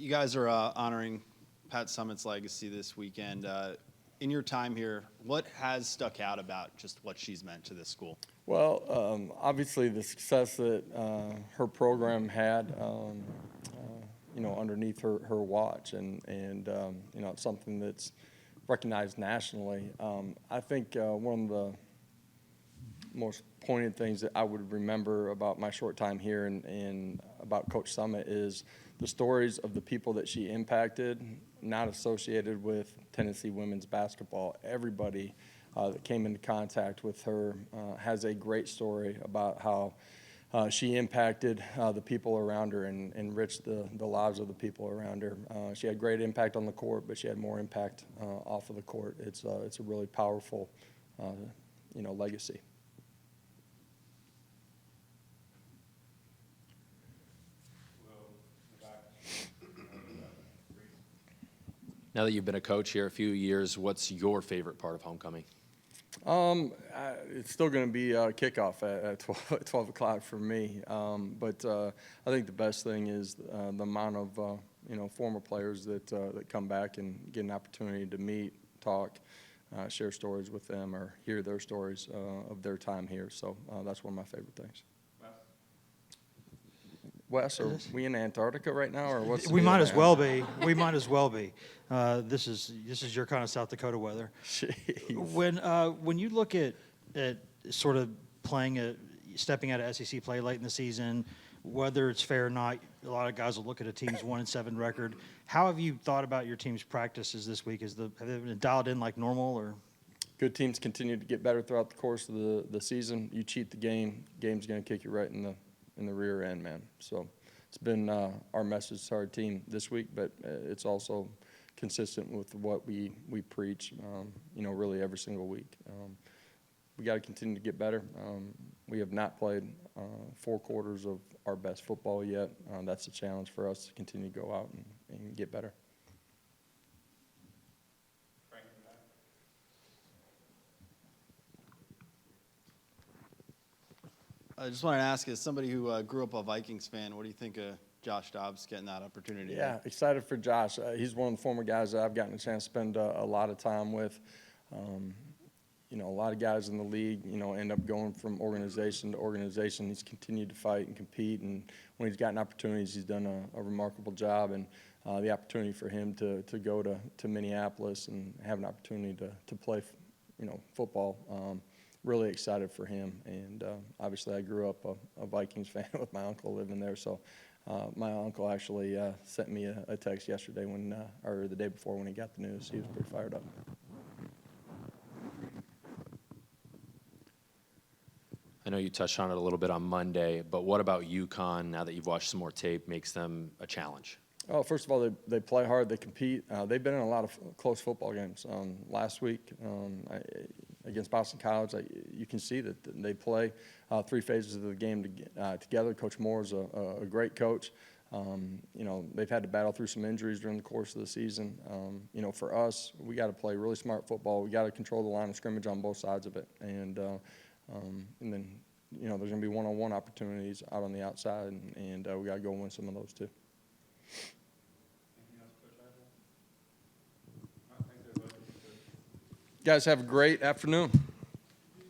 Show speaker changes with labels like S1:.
S1: You guys are honoring Pat Summitt's legacy this weekend. In your time here, what has stuck out about just what she's meant to this school?
S2: Well, obviously the success that her program had, underneath her watch, and it's something that's recognized nationally. I think one of the most poignant things that I would remember about my short time here and about Coach Summitt is the stories of the people that she impacted, not associated with Tennessee women's basketball. Everybody that came into contact with her has a great story about how she impacted the people around her and enriched the lives of the people around her. She had great impact on the court, but she had more impact off of the court. It's a really powerful, legacy.
S3: Now that you've been a coach here a few years, what's your favorite part of homecoming?
S2: It's still going to be kickoff at 12 o'clock for me. But I think the best thing is the amount of former players that come back and get an opportunity to meet, talk, share stories with them, or hear their stories of their time here. So that's one of my favorite things. Wes, are we in Antarctica right now, or what's?
S4: We might as well be. We might as well be. This is your kind of South Dakota weather.
S2: Jeez.
S4: When you look at sort of stepping out of SEC play late in the season, whether it's fair or not, a lot of guys will look at a team's 1-7 record. How have you thought about your team's practices this week? Have they been dialed in like normal, or?
S2: Good teams continue to get better throughout the course of the season. You cheat the game's going to kick you right in the rear end, man. So it's been our message to our team this week, but it's also consistent with what we preach, really every single week. We got to continue to get better. We have not played 4 quarters of our best football yet. That's a challenge for us to continue to go out and get better.
S1: I just wanted to ask, as somebody who grew up a Vikings fan, what do you think of Josh Dobbs getting that opportunity?
S2: Yeah, excited for Josh. He's one of the former guys that I've gotten a chance to spend a lot of time with. A lot of guys in the league, end up going from organization to organization. He's continued to fight and compete, and when he's gotten opportunities, he's done a remarkable job. And the opportunity for him to go to Minneapolis and have an opportunity to play, football. Really excited for him, and obviously I grew up a Vikings fan with my uncle living there. So my uncle actually sent me a text yesterday or the day before when he got the news. He was pretty fired up.
S3: I know you touched on it a little bit on Monday, but what about UConn, now that you've watched some more tape, makes them a challenge?
S2: Oh, first of all, they play hard, they compete. They've been in a lot of close football games. Last week against Boston College, you can see that they play 3 phases of the game together. Coach Moore is a great coach. They've had to battle through some injuries during the course of the season. For us, we got to play really smart football. We got to control the line of scrimmage on both sides of it, and then there's going to be one-on-one opportunities out on the outside, and we got to go win some of those too. Guys, have a great afternoon.